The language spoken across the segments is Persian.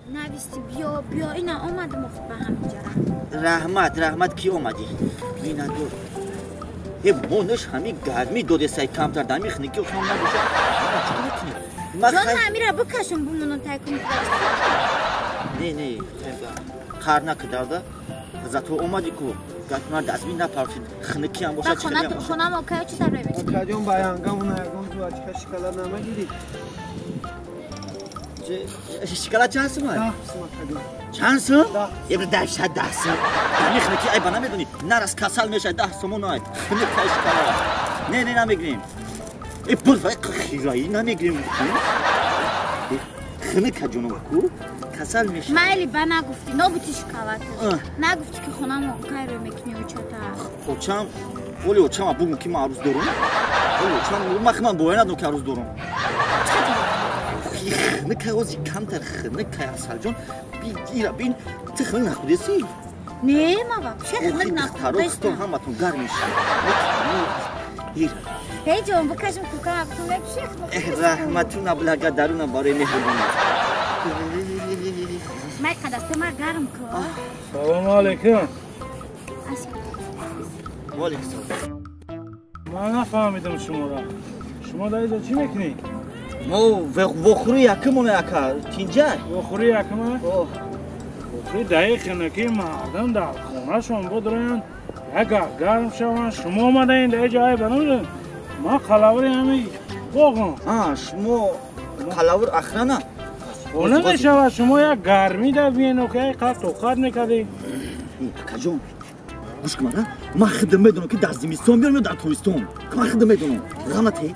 نویسی بیا اینا آمدم به همینجا رحمت کی اومدی؟ اینا دور مونش همین گرمی دوده سای کمتر دمی خنی که خواهم نبوشه جان امیره بکشم بونونو تایکون نه خار نکرده زاتو اومدی کو گاتنا دزمی نپارچین خنکی هم باشه چلی هم باشه خونم اوکی چی در روی بشید اوکیون بیانگمون هرگم تو اچکا شکلات نمگیری شکلات چند سومن؟ 10 چند سوم؟ یه بر 10 سوم دمی خنکی ای با نمیدونی نرس کسل میشه 10 سومون های خنکی شکلات نه نمیگیریم ای بلوه خیرایی نمیگیریم خنک جونم کو کسل میشه مایلی با نگفتی نگفتی شکلات نگفتی که خونم اوکی رو میکنی و چطور اوچم ولی اوچم بگم که من عروض دارم ولی اوچم من باید ندارم که عروض دارم خنک اوزی کمتر خنک اصل جون بین تو خنک نخودیسی نه ما چه خنک نخودیستم همتون گرم میشه هی جون بکشم کوکا افتون بکشی رحمتون ابلغه درون باره مهربونی مای قدسته ما گرم کن سلام علیکم وعلیکم سلام من نفهمیدم شما دارید چی میکنی؟ ما وخوری یکمونه اکا تینجا وخوری یکمونه؟ وخوری دقیق خنکی مردم در خونه شما بدرین اگر گرم شوان شما آمده این در جای بنامدن ما قلاوری همی بگم شما قلاور اخرانه اونه نشوه شما یک گرمی در بینو که قد توقت نکردی اکا جون گوش کن من خودم میدونم که در زمستان بیارم یا در تابستان من خودم میدونم غلطه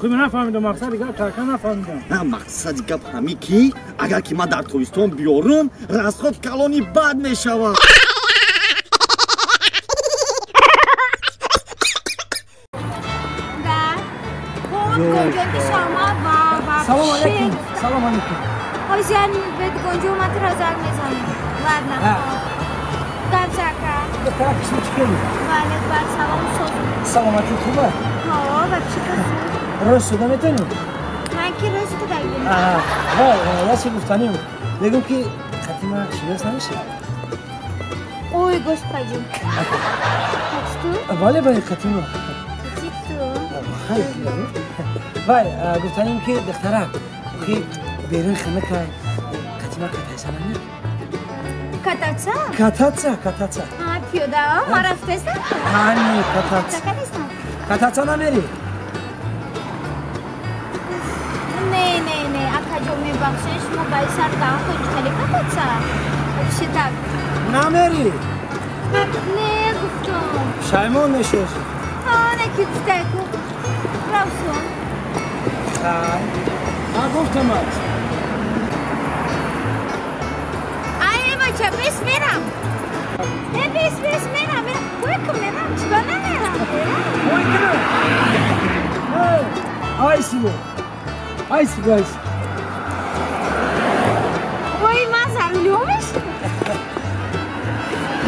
خوب نفهمیدم مقصد گپ ترکه نفهمیدم نه مقصد گپ همی که اگر که من در تابستان بیارم رسخات کلانی بد میشود سلام علیکم سلام علیکم آیزیان به گنجو اومد را زنگ میزنیم بعد نخواه گپ زکر دکتر کسی چی کنی؟ بله بر سلام شد سلامتی خوبه؟ ها و چی کسی؟ روز شده میتونی؟ من که روز تو داریم وای چی گفتنیم بگم که خطیمه شیرست نمیشه اوی گوشت پجیم خطی تو؟ بله باید خطیمه خطی تو؟ خیلی وای گفتنیم که دختره که بیرون خمه که خطیمه کتایسه نمید کتاتسا ها پیوده ها ما رفته است؟ هانی کتاتسا کتاتسا نمیری؟ نه اکا جو میبخشش موبایل سر دام کنی خیلی کتاتسا چی تک؟ نمیری؟ نه گفتم شایمون نشوشی نکی گفته کو روسون گفتم بچه بیس میرم بیس میرم بوی کن میرم چرا نمیرم بوی کنم آیسی وای من زرلیومش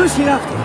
بشی رفتی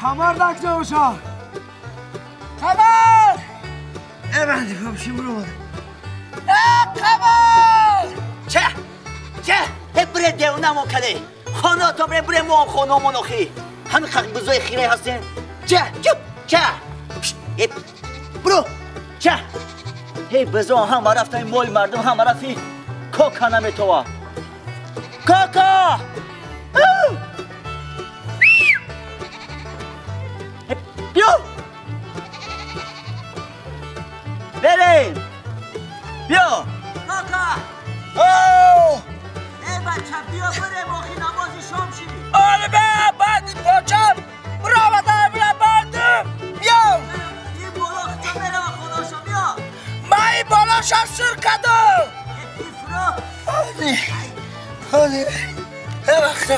خبر داشته باشا خبر بندی خوبشی برو بوده خبر چه بره دیونمو کده خانه تا بره ما خانه مناخی همین خاک بزای خیره هستین چه برو چه هی بزا هم رفتن مول مردم هم رفتی کاکا نمیتوا کاکا بیا بریم بیا کاکا ای بچه بیا بریم آخی نمازی شام شی آره به بعدی پاچم برا بدم بردم بیا این بالا خطا برم خداشا بیا من این بالا شفشور کدم پیفرا آره ای وقتا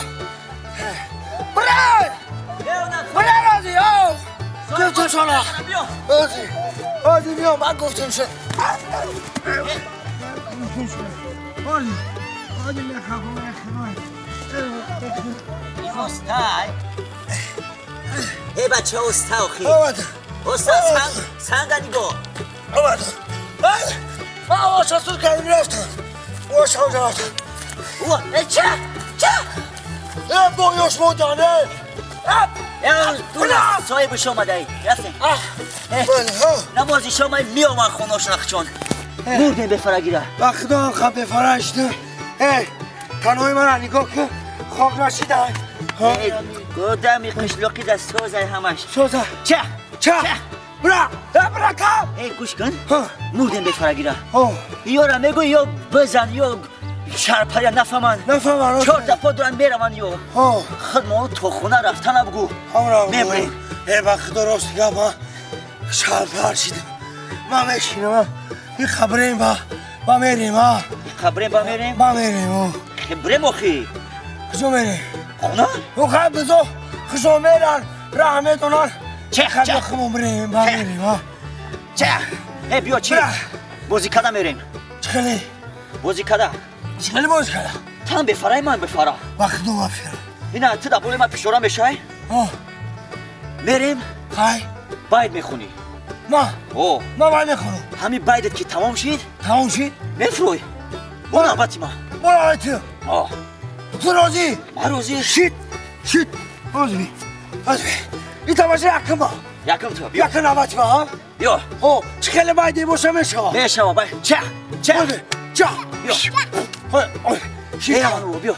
برای رازی گفتم شالا آزی بیا من گفتم شد استای ای بچه استا آخی آمدم استا سنگ نگو آمدم من آشا سود کردیم رفتم آشا رفتم چه؟ این بایاش مدانه صاحب شما دایی رفتیم نمازی شما می آمد خوناش نخچون بردیم به فرگیره وقتا خب به فرشته تنهای من نگاه که خاک رشیدن گودمی قشلوقی دست سوزه همش سوزه چه؟ برا کم ای گوش کن مردیم به فرگیره یارم میگو یا بزن یا شرپا یا نفهمن چهار دفعه دارن میرون یا خدمه تو خونه رفتن بگو میبریم ای وقت درست گم من شرپا شیدم من میشینم این خبریم با میریم خبریم با میریم؟ خبریم اخی کجا میریم؟ خونه؟ او خب بزو کجا میرن رحمه دونن چه؟ خب خمون بریم با میریم چه؟ ای بیا چی؟ بازی کده میریم چخلی؟ بازی کده چخلی بازی کده؟ تن بفرای من بفرا وقت دو بفرم اینا تو دبولی من پیشورم بشای؟ میریم خواهی؟ باید میخونی ما باید میخونم همین بایدت که تمام شید تمام شید؟ میفروی برو نباتی ما برو تو تو راضی؟ من راضی شید راضی بی این تماشه یکم با یکم تو بیا یکم نباتی ما بیا چخلی بایدی باشه میشه باید چه بیا شید بیا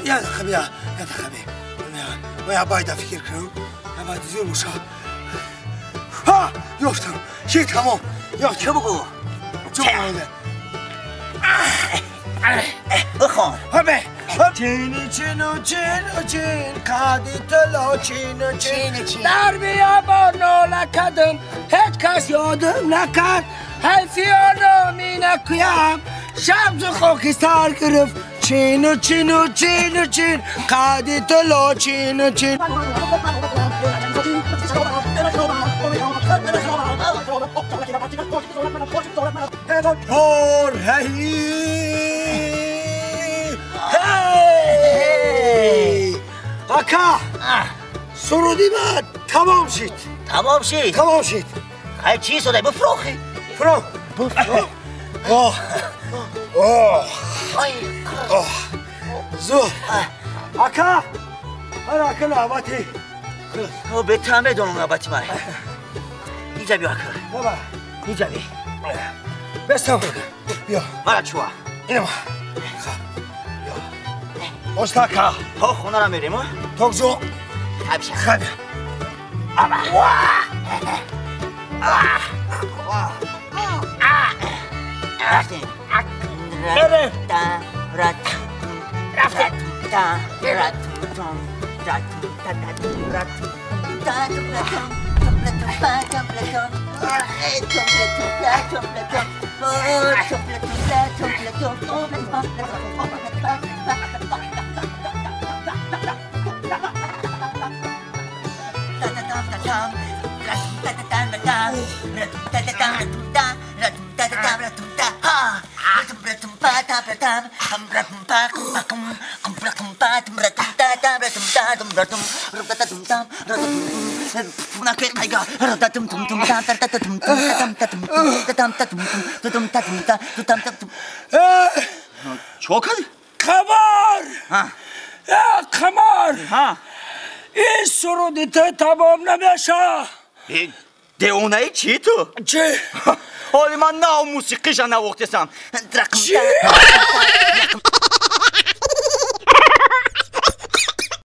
یا دخبی باید باید فکر کنم باید زور باشه یافتم شید تمام چه بگو چه بخوان چین قادی تلا چین در بیابان نالکدم هیچ کس یادم نکرد حیفیانو می نکویم شبز خاکستر گرفت چین قادی تلا چین آکا سرودی من تمام شد ای چی شده بفروخی زور آکا آکا نوبتی به تمه دونم نوبتی من اینجا بیا آکا اینجا بیا بستم بیا مرا چوه اینه ما استاکا تا خونه را میریم توکجو خبی رفتیم چوکد؟ کمار این سرودی تو تمام نمیشه دیونه چی تو؟ چه؟ حالی من نه موسیقیش نوختسم چی؟